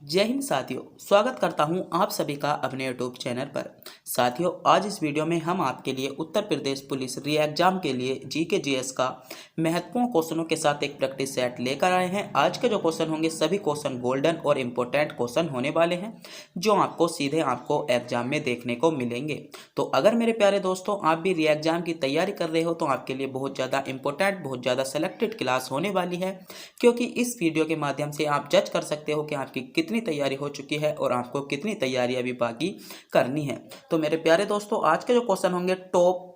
जय हिंद साथियों, स्वागत करता हूं आप सभी का अपने यूट्यूब चैनल पर। साथियों, आज इस वीडियो में हम आपके लिए उत्तर प्रदेश पुलिस री एग्जाम के लिए जीके जीएस का महत्वपूर्ण क्वेश्चनों के साथ एक प्रैक्टिस सेट लेकर आए हैं। आज के जो क्वेश्चन होंगे सभी क्वेश्चन गोल्डन और इम्पोर्टेंट क्वेश्चन होने वाले हैं, जो आपको सीधे आपको एग्जाम में देखने को मिलेंगे। तो अगर मेरे प्यारे दोस्तों आप भी री एग्जाम की तैयारी कर रहे हो तो आपके लिए बहुत ज़्यादा इंपॉर्टेंट, बहुत ज़्यादा सेलेक्टेड क्लास होने वाली है, क्योंकि इस वीडियो के माध्यम से आप जज कर सकते हो कि आपकी कितनी तैयारी हो चुकी है और आपको कितनी तैयारी अभी बाकी करनी है। तो मेरे प्यारे दोस्तों, आज के जो क्वेश्चन होंगे टॉप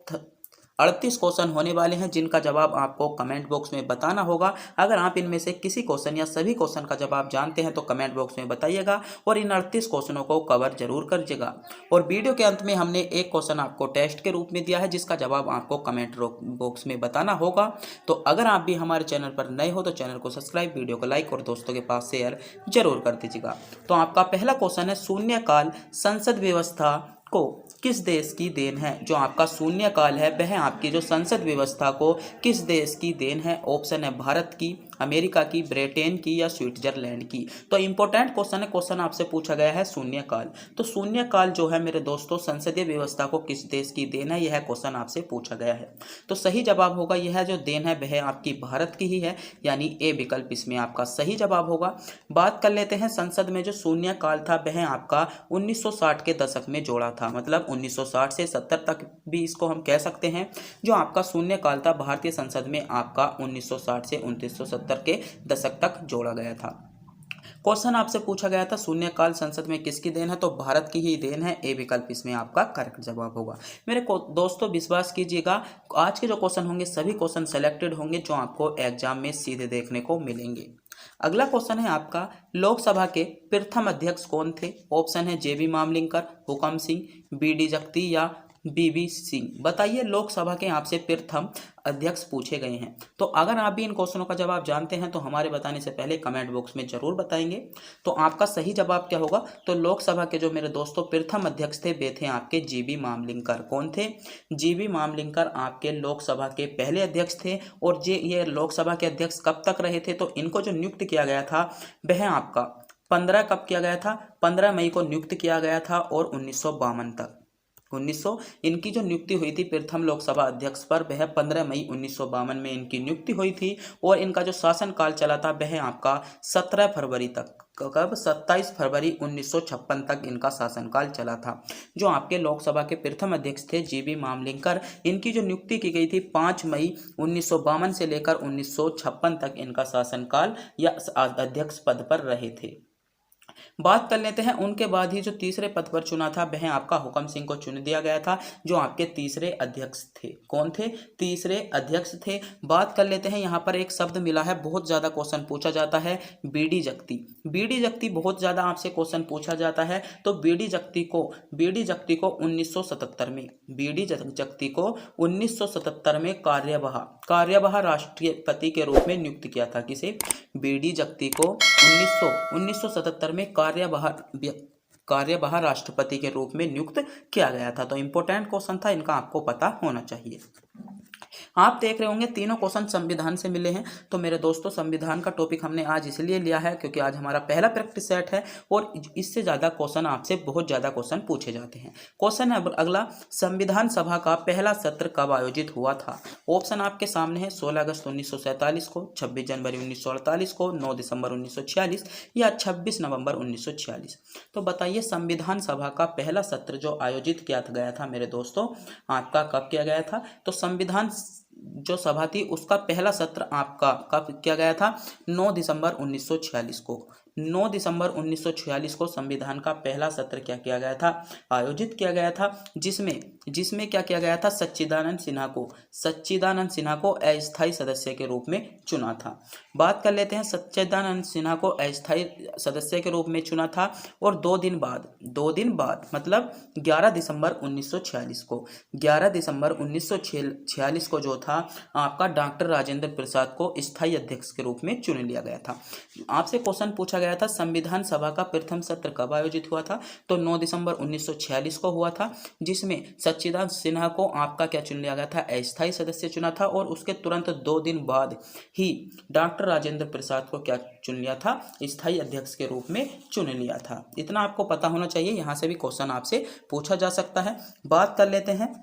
38 क्वेश्चन होने वाले हैं, जिनका जवाब आपको कमेंट बॉक्स में बताना होगा। अगर आप इनमें से किसी क्वेश्चन या सभी क्वेश्चन का जवाब जानते हैं तो कमेंट बॉक्स में बताइएगा और इन 38 क्वेश्चनों को कवर जरूर करिएगा। और वीडियो के अंत में हमने एक क्वेश्चन आपको टेस्ट के रूप में दिया है, जिसका जवाब आपको कमेंट बॉक्स में बताना होगा। तो अगर आप भी हमारे चैनल पर नए हो तो चैनल को सब्सक्राइब, वीडियो को लाइक और दोस्तों के पास शेयर जरूर कर दीजिएगा। तो आपका पहला क्वेश्चन है, शून्यकाल संसद व्यवस्था को किस देश की देन है? जो आपका शून्यकाल है वह आपकी जो संसद व्यवस्था को किस देश की देन है? ऑप्शन है भारत की, अमेरिका की, ब्रिटेन की या स्विट्जरलैंड की। तो इंपॉर्टेंट क्वेश्चन है, क्वेश्चन आपसे पूछा गया है शून्यकाल। तो शून्यकाल जो है मेरे दोस्तों संसदीय व्यवस्था को किस देश की देन है, यह क्वेश्चन आपसे पूछा गया है। तो सही जवाब होगा यह जो देन है वह आपकी भारत की ही है, यानी ए विकल्प इसमें आपका सही जवाब होगा। बात कर लेते हैं संसद में जो शून्यकाल था वह आपका 1960 के दशक में जोड़ा था, मतलब 1960 से 70 तक भी इसको हम कह सकते हैं। जो आपका शून्यकाल था भारतीय संसद में आपका 1960 से 1970 के दशक तक जोड़ा गया था। क्वेश्चन आपसे पूछा गया था शून्यकाल संसद में किसकी देन है, तो भारत की ही देन है, ए विकल्प इसमें आपका करेक्ट जवाब होगा। मेरे दोस्तों विश्वास कीजिएगा, आज के जो क्वेश्चन होंगे सभी क्वेश्चन सेलेक्टेड होंगे जो आपको एग्जाम में सीधे देखने को मिलेंगे। अगला क्वेश्चन है आपका, लोकसभा के प्रथम अध्यक्ष कौन थे? ऑप्शन है जेबी मामलिंकर, हुकम सिंह, बीडी जगती या बीबी सिंह। बताइए, लोकसभा के आपसे प्रथम अध्यक्ष पूछे गए हैं। तो अगर आप भी इन क्वेश्चनों का जवाब जानते हैं तो हमारे बताने से पहले कमेंट बॉक्स में जरूर बताएंगे। तो आपका सही जवाब क्या होगा? तो लोकसभा के जो मेरे दोस्तों प्रथम अध्यक्ष थे वे थे आपके जीबी मामलिंकर। कौन थे? जीबी मामलिंकर आपके लोकसभा के पहले अध्यक्ष थे। और ये लोकसभा के अध्यक्ष कब तक रहे थे? तो इनको जो नियुक्त किया गया था वह आपका 15 कब किया गया था? 15 मई को नियुक्त किया गया था और 1952 तक 1900 इनकी जो नियुक्ति हुई थी प्रथम लोकसभा अध्यक्ष पर वह 15 मई 1952 में इनकी नियुक्ति हुई थी। और इनका जो शासनकाल चला था वह आपका 17 फरवरी तक, कब? 27 फरवरी 1956 तक इनका शासनकाल चला था। जो आपके लोकसभा के प्रथम अध्यक्ष थे जीबी मामलिंकर, इनकी जो नियुक्ति की गई थी 5 मई 1952 से लेकर 1956 तक इनका शासनकाल या अध्यक्ष पद पर रहे थे। बात कर लेते हैं उनके बाद ही जो तीसरे पद पर चुना था वह आपका हुकम सिंह को चुन दिया गया था, जो आपके तीसरे अध्यक्ष थे। कौन थे? तीसरे अध्यक्ष थे। बात कर लेते हैं, यहाँ पर एक शब्द मिला है, बहुत ज्यादा क्वेश्चन पूछा जाता है, बीडी जगती। बीडी जगती बहुत ज्यादा आपसे क्वेश्चन पूछा जाता है। तो बीडी जगती को 1977 में, बीडी जगती को 1977 में कार्यवाह राष्ट्रपति के रूप में नियुक्त किया था। किसे? बीडी जगती को 1977 में कार्यवाह राष्ट्रपति के रूप में नियुक्त किया गया था। तो इंपॉर्टेंट क्वेश्चन था, इनका आपको पता होना चाहिए। आप देख रहे होंगे तीनों क्वेश्चन संविधान से मिले हैं। तो मेरे दोस्तों संविधान का टॉपिक हमने आज इसलिए लिया है क्योंकि आज हमारा पहला प्रैक्टिस सेट है और इससे ज़्यादा क्वेश्चन आपसे बहुत ज़्यादा क्वेश्चन पूछे जाते हैं। क्वेश्चन है अगला, संविधान सभा का पहला सत्र कब आयोजित हुआ था? ऑप्शन आपके सामने है, 16 अगस्त 1947 को, 26 जनवरी 1948 को, 9 दिसंबर 1946 या 26 नवंबर 1946। तो बताइए, संविधान सभा का पहला सत्र जो आयोजित किया गया था मेरे दोस्तों आपका कब किया गया था? तो संविधान जो सभा थी उसका पहला सत्र आपका कब किया गया था? 9 दिसंबर 1946 को। 9 दिसंबर 1946 को संविधान का पहला सत्र क्या किया गया था? आयोजित किया गया था, जिसमें क्या किया गया था? सच्चिदानंद सिन्हा को अस्थायी सदस्य के रूप में चुना था। बात कर लेते हैं, सच्चिदानंद सिन्हा को अस्थायी सदस्य के रूप में चुना था और 2 दिन बाद मतलब 11 दिसंबर 1946 को, 11 दिसंबर 1946 को जो था आपका डॉक्टर राजेंद्र प्रसाद को स्थायी अध्यक्ष के रूप में चुन लिया गया था। आपसे क्वेश्चन पूछा गया था संविधान सभा का प्रथम सत्र कब आयोजित हुआ था, तो 9 दिसंबर 1946 को हुआ था, जिसमें सच्चिदानंद सिन्हा को आपका क्या चुन लिया गया था, अस्थायी सदस्य चुना था, और उसके तुरंत 2 दिन बाद ही डॉक्टर राजेंद्र प्रसाद को क्या चुन लिया था, स्थायी अध्यक्ष के रूप में चुन लिया था। इतना आपको पता होना चाहिए, यहाँ से भी क्वेश्चन आपसे पूछा जा सकता है। बात कर लेते हैं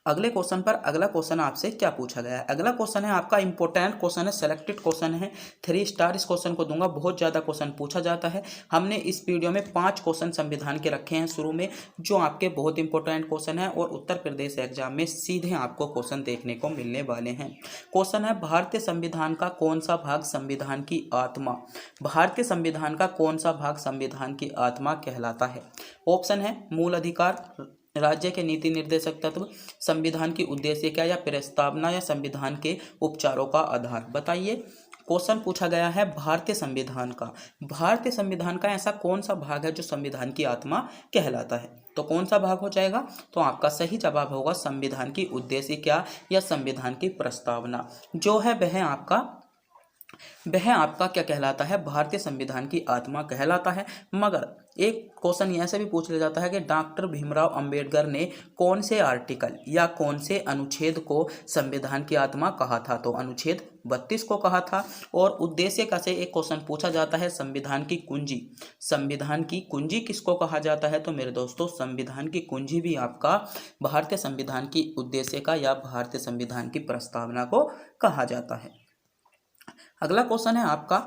अगले क्वेश्चन पर। अगला क्वेश्चन आपसे क्या पूछा गया है, अगला क्वेश्चन है आपका इंपॉर्टेंट क्वेश्चन है, सेलेक्टेड क्वेश्चन है, 3 स्टार इस क्वेश्चन को दूंगा, बहुत ज़्यादा क्वेश्चन पूछा जाता है। हमने इस वीडियो में 5 क्वेश्चन संविधान के रखे हैं शुरू में, जो आपके बहुत इंपॉर्टेंट क्वेश्चन है और उत्तर प्रदेश एग्जाम में सीधे आपको क्वेश्चन देखने को मिलने वाले हैं। क्वेश्चन है भारतीय संविधान का कौन सा भाग संविधान की आत्मा, भारतीय संविधान का कौन सा भाग संविधान की आत्मा कहलाता है। ऑप्शन है मूल अधिकार, राज्य के नीति निर्देशक तत्व, संविधान की उद्देश्य क्या, या प्रस्तावना, या संविधान के उपचारों का आधार। बताइए, क्वेश्चन पूछा गया है भारतीय संविधान का, भारतीय संविधान का ऐसा कौन सा भाग है जो संविधान की आत्मा कहलाता है, तो कौन सा भाग हो जाएगा, तो आपका सही जवाब होगा संविधान की उद्देश्य क्या या संविधान की प्रस्तावना, जो है वह आपका क्या कहलाता है, भारतीय संविधान की आत्मा कहलाता है। मगर एक क्वेश्चन ऐसे भी पूछ लिया जाता है कि डॉक्टर भीमराव अंबेडकर ने कौन से आर्टिकल या कौन से अनुच्छेद को संविधान की आत्मा कहा था, तो अनुच्छेद 32 को कहा था। और उद्देश्य का से एक क्वेश्चन पूछा जाता है संविधान की कुंजी, संविधान की कुंजी किसको कहा जाता है, तो मेरे दोस्तों संविधान की कुंजी भी आपका भारतीय संविधान की उद्देश्य का या भारतीय संविधान की प्रस्तावना को कहा जाता है। अगला क्वेश्चन है आपका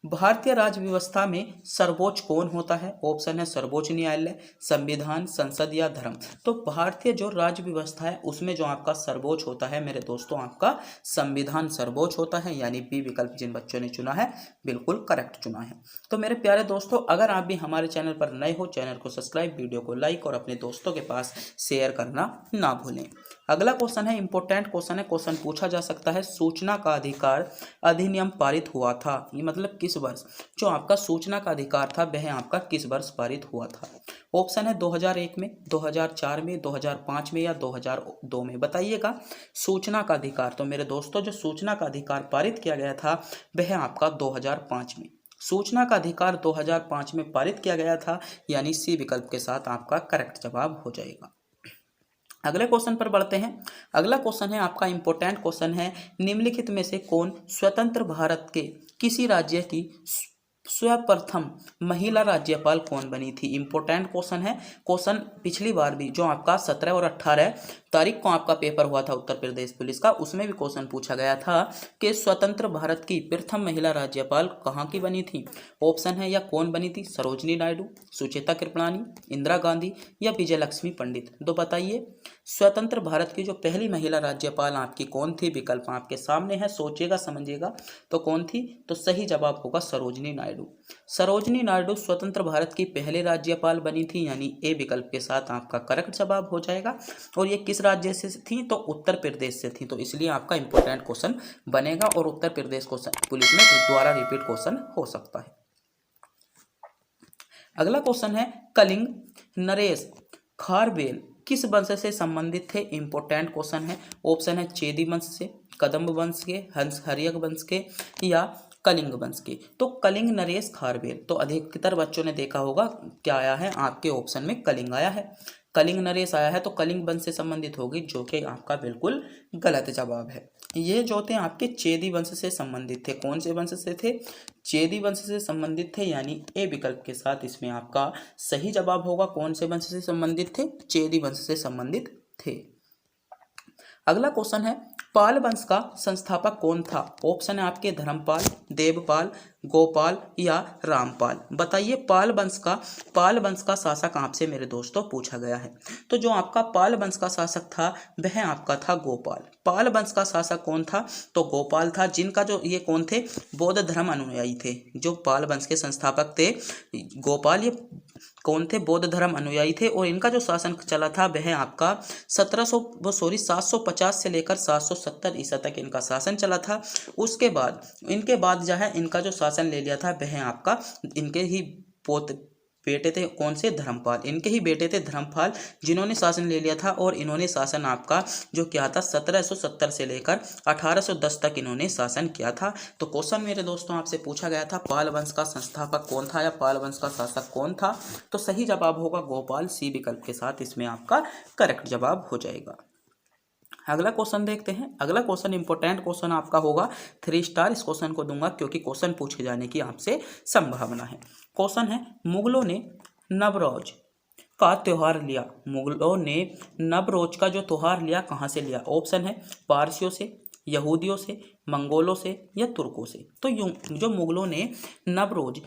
भारतीय राज्य व्यवस्था में सर्वोच्च कौन होता है। ऑप्शन है सर्वोच्च न्यायालय, संविधान, संसद या धर्म। तो भारतीय जो राज्य व्यवस्था है उसमें जो आपका सर्वोच्च होता है मेरे दोस्तों आपका संविधान सर्वोच्च होता है, यानी बी विकल्प जिन बच्चों ने चुना है बिल्कुल करेक्ट चुना है। तो मेरे प्यारे दोस्तों अगर आप भी हमारे चैनल पर नए हो, चैनल को सब्सक्राइब, वीडियो को लाइक और अपने दोस्तों के पास शेयर करना ना भूलें। अगला क्वेश्चन है इंपॉर्टेंट क्वेश्चन है, क्वेश्चन पूछा जा सकता है सूचना का अधिकार अधिनियम पारित हुआ था, ये मतलब किस वर्ष, जो आपका सूचना का अधिकार था वह आपका किस वर्ष पारित हुआ था। ऑप्शन है 2001 में, 2004 में, 2005 में या 2002 में। बताइएगा सूचना का अधिकार, तो मेरे दोस्तों जो सूचना का अधिकार पारित किया गया था वह आपका 2005 में, सूचना का अधिकार 2005 में पारित किया गया था, यानी सी विकल्प के साथ आपका करेक्ट जवाब हो जाएगा। अगले क्वेश्चन पर बढ़ते हैं। अगला क्वेश्चन है आपका इंपॉर्टेंट क्वेश्चन है, निम्नलिखित में से कौन स्वतंत्र भारत के किसी राज्य की सर्वप्रथम महिला राज्यपाल कौन बनी थी। इंपॉर्टेंट क्वेश्चन है, क्वेश्चन पिछली बार भी जो आपका 17 और 18 तारीख को आपका पेपर हुआ था उत्तर प्रदेश पुलिस का, उसमें भी क्वेश्चन पूछा गया था कि स्वतंत्र भारत की प्रथम महिला राज्यपाल कहाँ की बनी थी। ऑप्शन है या कौन बनी थी, सरोजनी नायडू, सुचेता कृपलानी, इंदिरा गांधी या विजयलक्ष्मी पंडित। तो बताइए स्वतंत्र भारत की जो पहली महिला राज्यपाल आपकी कौन थी, विकल्प आपके सामने है, सोचिएगा समझिएगा तो कौन थी, तो सही जवाब होगा सरोजनी नायडू। सरोजनी नायडू स्वतंत्र भारत की पहले राज्यपाल बनी थी, यानी ए विकल्प के साथ आपका करेक्ट जवाब हो जाएगा। और ये किस राज्य से थी, तो उत्तर प्रदेश से थी, तो इसलिए आपका इंपॉर्टेंट क्वेश्चन बनेगा और उत्तर प्रदेश पुलिस में दोबारा रिपीट क्वेश्चन हो सकता है। अगला क्वेश्चन है कलिंग नरेश खारवेल किस वंश से संबंधित थे। इंपॉर्टेंट क्वेश्चन है। ऑप्शन है चेदी वंश से, कदम्ब वंश के, हंस हरियक वंश के या कलिंग वंश के। तो कलिंग नरेश खारवेल, तो अधिकतर बच्चों ने देखा होगा क्या आया है आपके ऑप्शन में, कलिंग आया है, कलिंग नरेश आया है, तो कलिंग वंश से संबंधित होगी, जो कि आपका बिल्कुल गलत जवाब है। ये जो थे आपके चेदी वंश से संबंधित थे। कौन से वंश से थे, चेदी वंश से संबंधित थे, यानी ए विकल्प के साथ इसमें आपका सही जवाब होगा। कौन से वंश से संबंधित थे, चेदी वंश से संबंधित थे। अगला क्वेश्चन है पाल वंश का संस्थापक कौन था। ऑप्शन है आपके धर्मपाल, देवपाल, गोपाल या रामपाल। बताइए पाल वंश का शासक आपसे मेरे दोस्तों पूछा गया है। तो जो आपका पाल वंश का शासक था वह आपका था गोपाल। पाल वंश का शासक कौन था, तो गोपाल था, जिनका जो ये कौन थे, बौद्ध धर्म अनुयायी थे। जो पाल वंश के संस्थापक थे गोपाल, ये कौन थे, बौद्ध धर्म अनुयायी थे। और इनका जो शासन चला था वह आपका 750 से लेकर 770 ईसा तक इनका शासन चला था। उसके बाद इनके बाद जो है इनका जो शासन ले लिया था वह आपका इनके ही बेटे थे कौन से, धर्मपाल। इनके ही बेटे थे धर्मपाल, जिन्होंने शासन ले लिया था और इन्होंने शासन आपका जो किया था 1770 से लेकर 1810 तक इन्होंने शासन किया था। तो क्वेश्चन मेरे दोस्तों आपसे पूछा गया था पाल वंश का संस्थापक कौन था या पाल वंश का शासक कौन था। तो सही जवाब होगा गोपाल, सी विकल्प के साथ इसमें आपका करेक्ट जवाब हो जाएगा। अगला क्वेश्चन देखते हैं। अगला क्वेश्चन इंपॉर्टेंट क्वेश्चन आपका होगा, 3 स्टार इस क्वेश्चन को दूंगा क्योंकि क्वेश्चन पूछे जाने की आपसे संभावना है। क्वेश्चन है, मुगलों ने नवरोज का त्योहार लिया। मुगलों ने नवरोज का जो त्योहार लिया कहाँ से लिया? ऑप्शन है पारसियों से, यहूदियों से, मंगोलों से या तुर्कों से। तो जो मुगलों ने नवरोज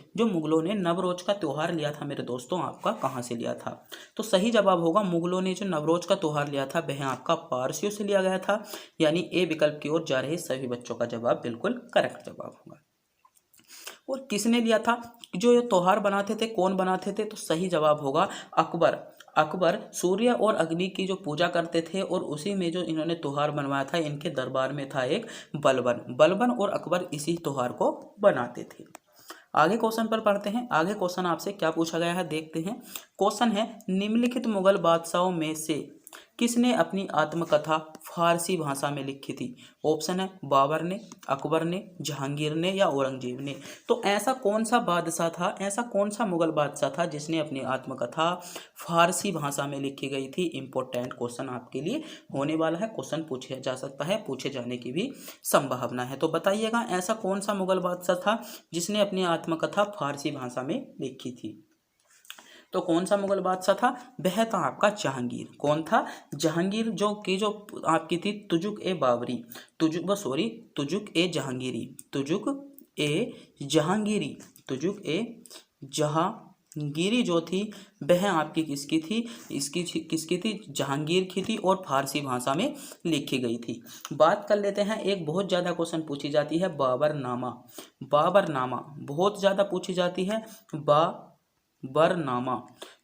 का त्योहार लिया था मेरे दोस्तों, आपका कहाँ से लिया था? तो सही जवाब होगा मुगलों ने जो नवरोज का त्योहार लिया था वह आपका पारसियों से लिया गया था, यानी ए विकल्प की ओर जा रहे सभी बच्चों का जवाब बिल्कुल करेक्ट जवाब होगा। और किसने लिया था? जो ये त्योहार बनाते थे कौन बनाते थे? तो सही जवाब होगा अकबर। अकबर सूर्य और अग्नि की जो पूजा करते थे और उसी में जो इन्होंने त्योहार बनवाया था, इनके दरबार में था एक बलबन और अकबर इसी त्योहार को बनाते थे। आगे क्वेश्चन पर पढ़ते हैं। आगे क्वेश्चन आपसे क्या पूछा गया है देखते हैं। क्वेश्चन है, निम्नलिखित मुगल बादशाहों में से किसने अपनी आत्मकथा फारसी भाषा में लिखी थी? ऑप्शन है बाबर ने, अकबर ने, जहांगीर ने या औरंगजेब ने। तो ऐसा कौन सा बादशाह था, ऐसा कौन सा मुगल बादशाह था जिसने अपनी आत्मकथा फारसी भाषा में लिखी गई थी? इंपॉर्टेंट क्वेश्चन आपके लिए होने वाला है, क्वेश्चन पूछा जा सकता है, पूछे जाने की भी संभावना है। तो बताइएगा ऐसा कौन सा मुगल बादशाह था जिसने अपनी आत्मकथा फारसी भाषा में लिखी थी? तो कौन सा मुगल बादशाह था? वह था आपका जहांगीर। कौन था? जहांगीर, जो आपकी थी तुजुक ए बाबरी, तुजुक ए जहांगीरी, तुजुक ए जहांगीरी जो थी वह आपकी किसकी थी? किसकी थी? जहांगीर की थी और फारसी भाषा में लिखी गई थी। बात कर लेते हैं, एक बहुत ज़्यादा क्वेश्चन पूछी जाती है बाबरनामा। बाबरनामा बहुत ज़्यादा पूछी जाती है, बाबरनामा।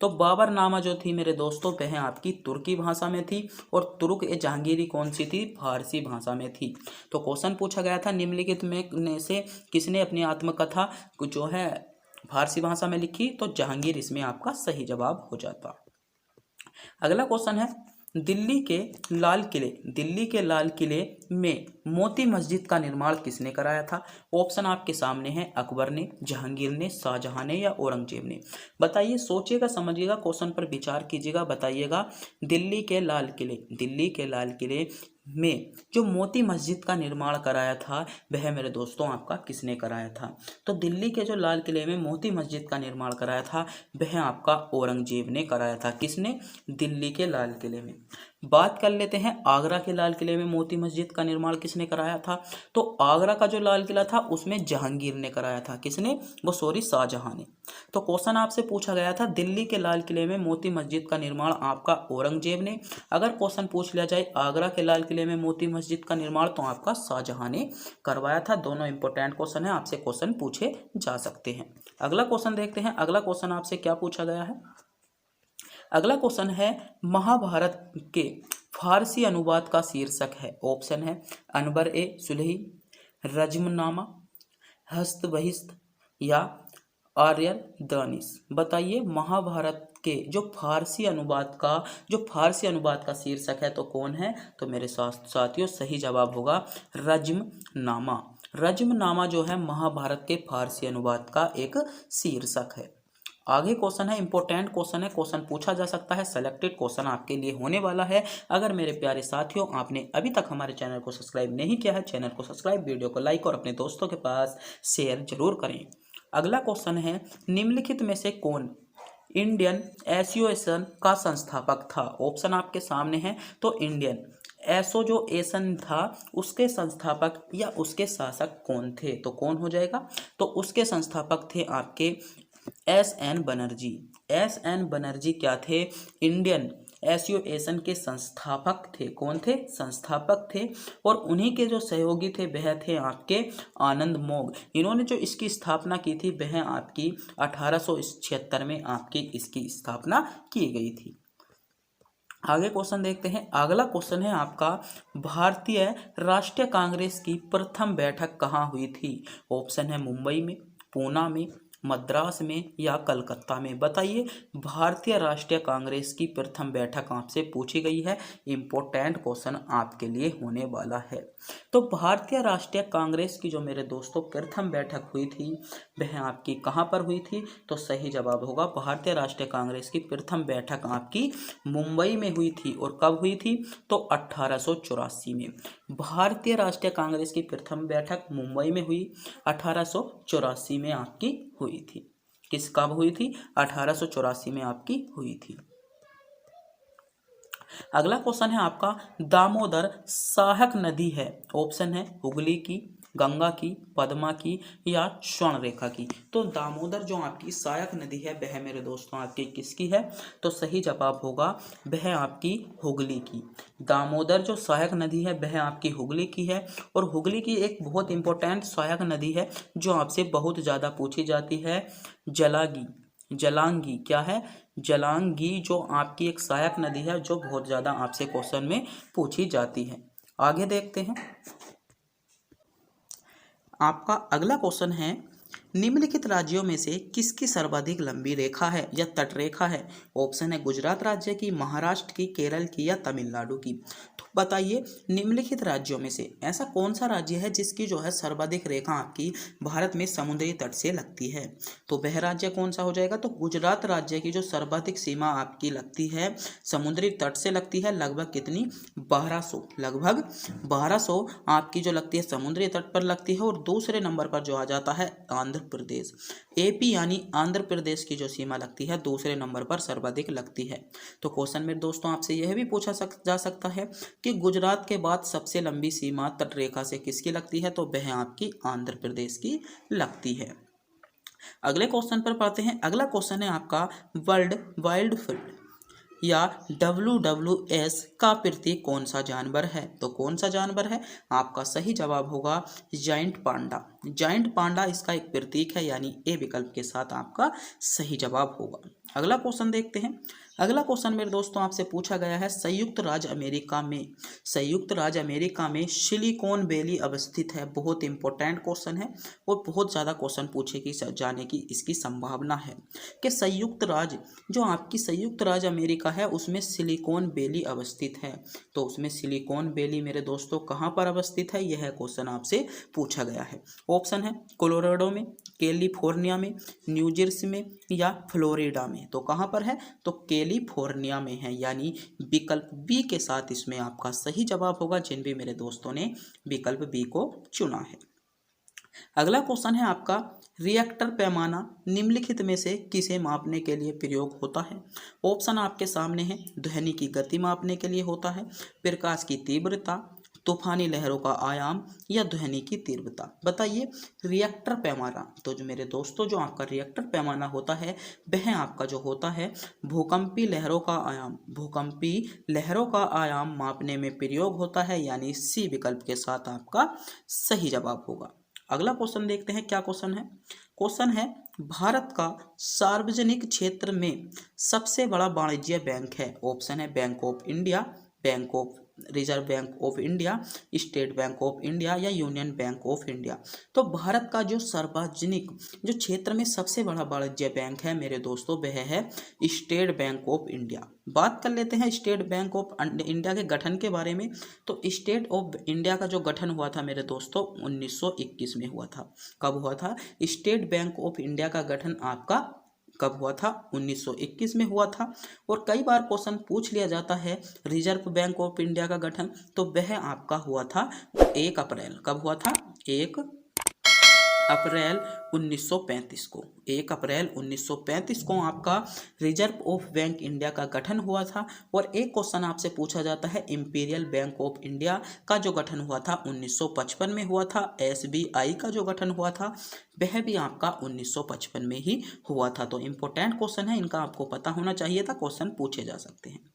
तो बाबरनामा जो थी मेरे दोस्तों वह आपकी तुर्की भाषा में थी और तुर्क ए जहांगीरी कौन सी थी? फारसी भाषा में थी। तो क्वेश्चन पूछा गया था निम्नलिखित में से किसने अपनी आत्मकथा जो है फारसी भाषा में लिखी? तो जहांगीर इसमें आपका सही जवाब हो जाता। अगला क्वेश्चन है, दिल्ली के लाल किले में मोती मस्जिद का निर्माण किसने कराया था? ऑप्शन आपके सामने है, अकबर ने, जहांगीर ने, शाहजहां ने या औरंगजेब ने। बताइए, सोचिएगा, समझिएगा, क्वेश्चन पर विचार कीजिएगा, बताइएगा। दिल्ली के लाल किले में जो मोती मस्जिद का निर्माण कराया था वह मेरे दोस्तों आपका किसने कराया था? तो दिल्ली के जो लाल किले में मोती मस्जिद का निर्माण कराया था वह आपका औरंगजेब ने कराया था। किसने? दिल्ली के लाल किले में। बात कर लेते हैं, आगरा के लाल किले में मोती मस्जिद का निर्माण किसने कराया था? तो आगरा का जो लाल किला था उसमें जहांगीर ने कराया था। किसने? शाहजहां ने। तो क्वेश्चन आपसे पूछा गया था दिल्ली के लाल किले में मोती मस्जिद का निर्माण आपका औरंगजेब ने। अगर क्वेश्चन पूछ लिया जाए आगरा के लाल किले में मोती मस्जिद का निर्माण, तो आपका शाहजहां ने करवाया था। दोनों इंपॉर्टेंट क्वेश्चन है, आपसे क्वेश्चन पूछे जा सकते हैं। अगला क्वेश्चन देखते हैं। अगला क्वेश्चन आपसे क्या पूछा गया है? अगला क्वेश्चन है, महाभारत के फारसी अनुवाद का शीर्षक है। ऑप्शन है अनबर ए सुलही, रजमनामा, हस्त बहिस्त या आर्यर दानिश। बताइए, महाभारत के जो फारसी अनुवाद का शीर्षक है तो कौन है? तो मेरे साथियों सही जवाब होगा रजमनामा। रजमनामा जो है महाभारत के फारसी अनुवाद का एक शीर्षक है। आगे क्वेश्चन है, इंपॉर्टेंट क्वेश्चन है, क्वेश्चन पूछा जा सकता है, सेलेक्टेड क्वेश्चन आपके लिए होने वाला है। अगर मेरे प्यारे साथियों आपने अभी तक हमारे चैनल को सब्सक्राइब नहीं किया है, चैनल को सब्सक्राइब, वीडियो को लाइक और अपने दोस्तों के पास शेयर जरूर करें। अगला क्वेश्चन है, निम्नलिखित में से कौन इंडियन एसोसिएशन का संस्थापक था? ऑप्शन आपके सामने है। तो इंडियन एसोसिएशन था, उसके संस्थापक या उसके शासक कौन थे? तो कौन हो जाएगा? तो उसके संस्थापक थे आपके एस.एन. बनर्जी। एस.एन. बनर्जी क्या थे? इंडियन एसोसिएशन के संस्थापक थे। कौन थे? संस्थापक थे। और उन्हीं के जो सहयोगी थे वह थे आपके आनंद मोग। इन्होंने जो इसकी स्थापना की थी वह आपकी 1876 में आपकी इसकी स्थापना की गई थी। आगे क्वेश्चन देखते हैं। अगला क्वेश्चन है आपका, भारतीय राष्ट्रीय कांग्रेस की प्रथम बैठक कहाँ हुई थी? ऑप्शन है मुंबई में, पूना में, मद्रास में या कलकत्ता में? बताइए। भारतीय राष्ट्रीय कांग्रेस की प्रथम बैठक आपसे पूछी गई है, इंपॉर्टेंट क्वेश्चन आपके लिए होने वाला है। तो भारतीय राष्ट्रीय कांग्रेस की जो मेरे दोस्तों प्रथम बैठक हुई थी वह आपकी कहाँ पर हुई थी? तो सही जवाब होगा भारतीय राष्ट्रीय कांग्रेस की प्रथम बैठक आपकी मुंबई में हुई थी। और कब हुई थी? तो 1884 में। भारतीय राष्ट्रीय कांग्रेस की प्रथम बैठक मुंबई में हुई, 1884 में आपकी हुई थी। कब हुई थी? 1884 में आपकी हुई थी। अगला क्वेश्चन है आपका, दामोदर सहायक नदी है, ऑप्शन है हुगली की, गंगा की, पद्मा की या स्वर्णरेखा की? तो दामोदर जो आपकी सहायक नदी है वह मेरे दोस्तों आपकी किसकी है? तो सही जवाब होगा वह आपकी हुगली की। दामोदर जो सहायक नदी है वह आपकी हुगली की है। और हुगली की एक बहुत इंपॉर्टेंट सहायक नदी है जो आपसे बहुत ज़्यादा पूछी जाती है, जलांगी। क्या है? जलांगी, जो आपकी एक सहायक नदी है जो बहुत ज़्यादा आपसे क्वेश्चन में पूछी जाती है। आगे देखते हैं। आपका अगला क्वेश्चन है, निम्नलिखित राज्यों में से किसकी सर्वाधिक लंबी रेखा है या तटरेखा है? ऑप्शन है गुजरात राज्य की, महाराष्ट्र की, केरल की या तमिलनाडु की? तो बताइए, निम्नलिखित राज्यों में से ऐसा कौन सा राज्य है जिसकी जो है सर्वाधिक रेखा आपकी भारत में समुद्री तट से लगती है? तो वह राज्य कौन सा हो जाएगा? तो गुजरात राज्य की जो सर्वाधिक सीमा आपकी लगती है समुद्री तट से लगती है, लगभग कितनी? 1200, लगभग 1200 आपकी जो लगती है समुद्री तट पर लगती है। और दूसरे नंबर पर जो आ जाता है आंध्र प्रदेश, एपी यानी आंध्र प्रदेश की जो सीमा लगती है दूसरे नंबर पर सर्वाधिक लगती है। तो क्वेश्चन मेरे दोस्तों आपसे यह भी पूछा जा सकता है कि गुजरात के बाद सबसे लंबी सीमा तटरेखा से किसकी लगती है? तो वह आपकी आंध्र प्रदेश की लगती है। अगले क्वेश्चन पर पढ़ते हैं। अगला क्वेश्चन है आपका, वर्ल्ड वाइल्ड फील्ड या WWS का प्रतीक कौन सा जानवर है? तो कौन सा जानवर है? आपका सही जवाब होगा जायंट पांडा। जायंट पांडा इसका एक प्रतीक है, यानी ए विकल्प के साथ आपका सही जवाब होगा। अगला क्वेश्चन देखते हैं। अगला क्वेश्चन मेरे दोस्तों आपसे पूछा गया है, संयुक्त राज्य अमेरिका में सिलिकॉन वैली अवस्थित है। बहुत इंपॉर्टेंट क्वेश्चन है और बहुत ज़्यादा क्वेश्चन पूछे की जाने की इसकी संभावना है कि संयुक्त राज्य अमेरिका है उसमें सिलिकॉन वैली अवस्थित है। तो उसमें सिलिकॉन वैली मेरे दोस्तों कहाँ पर अवस्थित है? यह क्वेश्चन आपसे पूछा गया है। ऑप्शन है कोलोराडो में, कैलिफोर्निया में, न्यू जर्सी में या फ्लोरिडा में? तो कहाँ पर है? तो कैलिफोर्निया में है, यानी विकल्प बी के साथ इसमें आपका सही जवाब होगा, जिन भी मेरे दोस्तों ने विकल्प बी को चुना है। अगला क्वेश्चन है आपका, रिएक्टर पैमाना निम्नलिखित में से किसे मापने के लिए प्रयोग होता है? ऑप्शन आपके सामने है, ध्वनि की गति मापने के लिए होता है, प्रकाश की तीव्रता, तूफानी लहरों का आयाम या ध्वनि की तीव्रता? बताइए। रिएक्टर पैमाना, तो जो मेरे दोस्तों जो आपका रिएक्टर पैमाना होता है वह आपका जो होता है भूकंपी लहरों का आयाम मापने में प्रयोग होता है, यानी सी विकल्प के साथ आपका सही जवाब होगा। अगला क्वेश्चन देखते हैं, क्या क्वेश्चन है? क्वेश्चन है, भारत का सार्वजनिक क्षेत्र में सबसे बड़ा वाणिज्य बैंक है। ऑप्शन है bank of India, reserve bank of India, state bank of India या यूनियन बैंक ऑफ इंडिया? तो भारत का जो सार्वजनिक जो क्षेत्र में सबसे बड़ा वाणिज्य बैंक है मेरे दोस्तों वह है स्टेट बैंक ऑफ इंडिया। बात कर लेते हैं स्टेट बैंक ऑफ इंडिया के गठन के बारे में। तो स्टेट ऑफ इंडिया का जो गठन हुआ था मेरे दोस्तों 1921 में हुआ था। कब हुआ था? स्टेट बैंक ऑफ इंडिया का गठन आपका कब हुआ था? 1921 में हुआ था। और कई बार क्वेश्चन पूछ लिया जाता है रिजर्व बैंक ऑफ इंडिया का गठन, तो वह आपका हुआ था 1 अप्रैल। कब हुआ था? 1 अप्रैल 1935 को। 1 अप्रैल 1935 को आपका रिजर्व ऑफ बैंक इंडिया का गठन हुआ था। और एक क्वेश्चन आपसे पूछा जाता है इंपीरियल बैंक ऑफ इंडिया का जो गठन हुआ था 1955 में हुआ था। SBI का जो गठन हुआ था वह भी आपका 1955 में ही हुआ था। तो इम्पोर्टेंट क्वेश्चन है, इनका आपको पता होना चाहिए था, क्वेश्चन पूछे जा सकते हैं।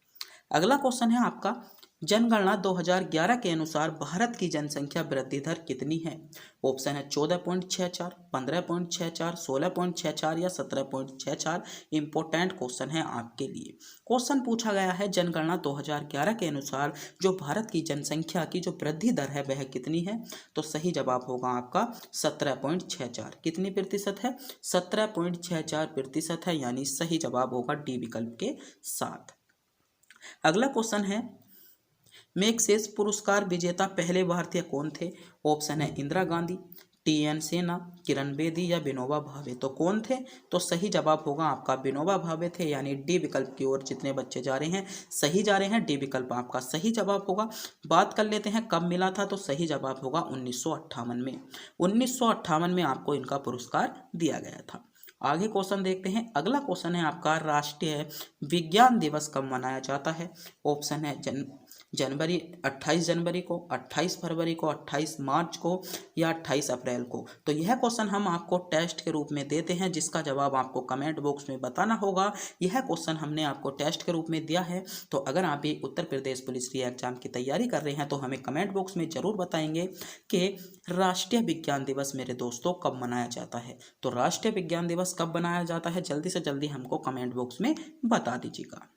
अगला क्वेश्चन है आपका, जनगणना 2011 के अनुसार भारत की जनसंख्या वृद्धि दर कितनी है? ऑप्शन है 14.64, 15.64, 16.64 या 17.64। इंपॉर्टेंट क्वेश्चन है आपके लिए। क्वेश्चन पूछा गया है जनगणना 2011 के अनुसार जो भारत की जनसंख्या की जो वृद्धि दर है वह कितनी है? तो सही जवाब होगा आपका 17.64। कितनी प्रतिशत है? 17.64% है, यानी सही जवाब होगा डी विकल्प के साथ। अगला क्वेश्चन है मैग्सेसे पुरस्कार विजेता पहले भारतीय कौन थे? ऑप्शन है इंदिरा गांधी, टी.एन. सेना, किरण बेदी या विनोबा भावे। तो कौन थे? तो सही जवाब होगा आपका विनोबा भावे थे, यानी डी विकल्प की ओर जितने बच्चे जा रहे हैं सही जा रहे हैं। डी विकल्प आपका सही जवाब होगा। बात कर लेते हैं कब मिला था, तो सही जवाब होगा 1958 में। 1958 में आपको इनका पुरस्कार दिया गया था। आगे क्वेश्चन देखते हैं। अगला क्वेश्चन है आपका राष्ट्रीय विज्ञान दिवस कब मनाया जाता है? ऑप्शन है जनवरी 28 जनवरी को, 28 फरवरी को, 28 मार्च को या 28 अप्रैल को। तो यह क्वेश्चन हम आपको टेस्ट के रूप में देते हैं, जिसका जवाब आपको कमेंट बॉक्स में बताना होगा। यह क्वेश्चन हमने आपको टेस्ट के रूप में दिया है। तो अगर आप भी उत्तर प्रदेश पुलिस री एग्जाम की तैयारी कर रहे हैं तो हमें कमेंट बॉक्स में जरूर बताएंगे कि राष्ट्रीय विज्ञान दिवस मेरे दोस्तों कब मनाया जाता है। तो राष्ट्रीय विज्ञान दिवस कब मनाया जाता है, जल्दी से जल्दी हमको कमेंट बॉक्स में बता दीजिएगा।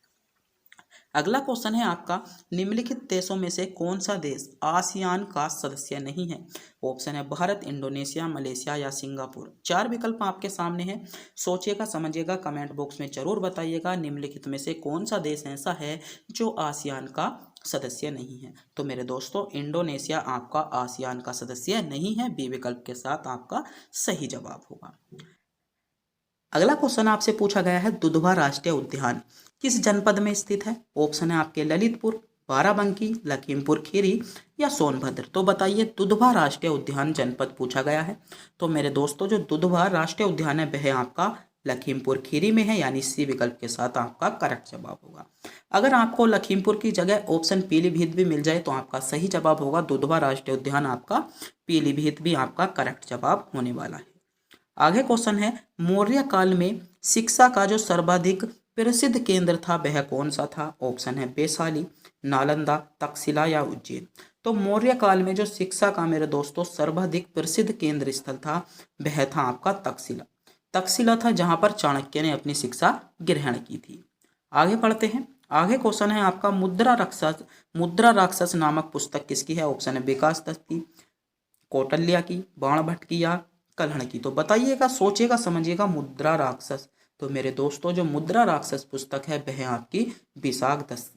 अगला क्वेश्चन है आपका निम्नलिखित देशों में से कौन सा देश आसियान का सदस्य नहीं है? ऑप्शन है भारत, इंडोनेशिया, मलेशिया या सिंगापुर। 4 विकल्प आपके सामने हैं, सोचिएगा समझिएगा, कमेंट बॉक्स में जरूर बताइएगा निम्नलिखित में से कौन सा देश ऐसा है जो आसियान का सदस्य नहीं है। तो मेरे दोस्तों इंडोनेशिया आपका आसियान का सदस्य नहीं है। बी विकल्प के साथ आपका सही जवाब होगा। अगला क्वेश्चन आपसे पूछा गया है दुधवा राष्ट्रीय उद्यान किस जनपद में स्थित है? ऑप्शन है आपके ललितपुर, बाराबंकी, लखीमपुर खीरी या सोनभद्र। तो बताइए दुधवा राष्ट्रीय उद्यान जनपद पूछा गया है। तो मेरे दोस्तों जो दुधवा राष्ट्रीय उद्यान है वह आपका लखीमपुर खीरी में है, यानी सी विकल्प के साथ आपका करेक्ट जवाब होगा। अगर आपको लखीमपुर की जगह ऑप्शन पीलीभीत भी मिल जाए तो आपका सही जवाब होगा दुधवा राष्ट्रीय उद्यान आपका पीलीभीत भी आपका करेक्ट जवाब होने वाला है। आगे क्वेश्चन है मौर्य काल में शिक्षा का जो सर्वाधिक प्रसिद्ध केंद्र था वह कौन सा था? ऑप्शन है वैशाली, नालंदा, तक्षशिला या उज्जैन। तो मौर्य काल में जो शिक्षा का मेरे दोस्तों सर्वाधिक प्रसिद्ध केंद्र स्थल था वह था आपका तक्षशिला। तक्षशिला था जहां पर चाणक्य ने अपनी शिक्षा ग्रहण की थी। आगे पढ़ते हैं। आगे क्वेश्चन है आपका मुद्रा राक्षस नामक पुस्तक किसकी है? ऑप्शन है विकास दत्त की, कौटिल्य की, बाणभट्ट की या कल्हण की। तो बताइएगा, सोचिएगा समझिएगा। मुद्रा राक्षस, तो मेरे दोस्तों जो मुद्रा राक्षस पुस्तक है वह आपकी विशाख दत्त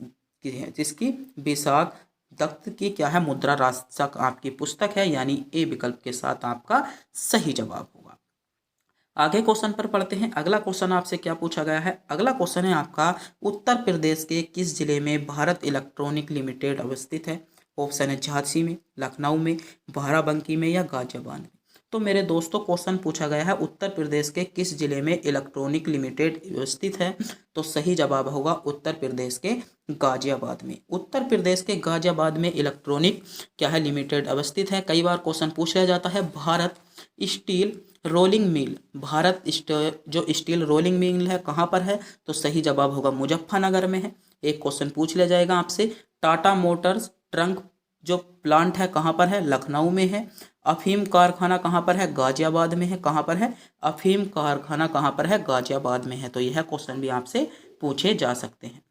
की है, जिसकी विशाख दत्त की क्या है मुद्रा राक्षस आपकी पुस्तक है, यानी ए विकल्प के साथ आपका सही जवाब होगा। आगे क्वेश्चन पर पढ़ते हैं। अगला क्वेश्चन आपसे क्या पूछा गया है? अगला क्वेश्चन है आपका उत्तर प्रदेश के किस जिले में भारत इलेक्ट्रॉनिक लिमिटेड अवस्थित है? ऑप्शन है झांसी में, लखनऊ में, बाराबंकी में या गाजियाबाद में। तो मेरे दोस्तों क्वेश्चन पूछा गया है उत्तर प्रदेश के किस जिले में इलेक्ट्रॉनिक लिमिटेड स्थित है? तो सही जवाब होगा उत्तर प्रदेश के गाजियाबाद में। उत्तर प्रदेश के गाजियाबाद में इलेक्ट्रॉनिक क्या है लिमिटेड अवस्थित है। कई बार क्वेश्चन पूछ लिया जाता है भारत स्टील रोलिंग मिल, जो स्टील रोलिंग मिल है कहाँ पर है? तो सही जवाब होगा मुजफ्फरनगर में है। एक क्वेश्चन पूछ लिया जाएगा आपसे टाटा मोटर्स ट्रंक जो प्लांट है कहाँ पर है? लखनऊ में है। अफीम कारखाना कहाँ पर है? गाजियाबाद में है। कहाँ पर है? अफीम कारखाना कहाँ पर है? गाजियाबाद में है। तो यह क्वेश्चन भी आपसे पूछे जा सकते हैं।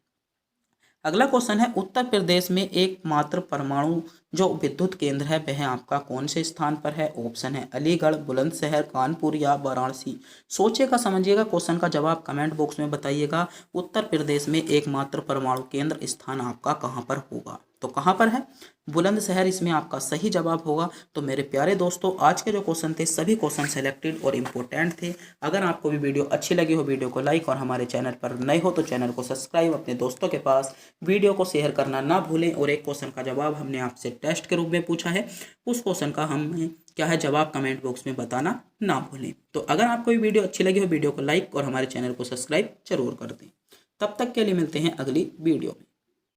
अगला क्वेश्चन है उत्तर प्रदेश में एकमात्र परमाणु जो विद्युत केंद्र है वह आपका कौन से स्थान पर है? ऑप्शन है अलीगढ़, बुलंदशहर, कानपुर या वाराणसी। सोचिएगा समझिएगा, क्वेश्चन का जवाब कमेंट बॉक्स में बताइएगा। उत्तर प्रदेश में एकमात्र परमाणु केंद्र स्थान आपका कहाँ पर होगा? तो कहाँ पर है? बुलंदशहर इसमें आपका सही जवाब होगा। तो मेरे प्यारे दोस्तों आज के जो क्वेश्चन थे सभी क्वेश्चन सेलेक्टेड और इम्पोर्टेंट थे। अगर आपको भी वीडियो अच्छी लगी हो वीडियो को लाइक और हमारे चैनल पर नए हो तो चैनल को सब्सक्राइब, अपने दोस्तों के पास वीडियो को शेयर करना ना भूलें। और एक क्वेश्चन का जवाब हमने आपसे टेस्ट के रूप में पूछा है, उस क्वेश्चन का हमें क्या है जवाब कमेंट बॉक्स में बताना ना भूलें। तो अगर आपको भी वीडियो अच्छी लगी हो वीडियो को लाइक और हमारे चैनल को सब्सक्राइब जरूर कर दें। तब तक के लिए मिलते हैं अगली वीडियो में।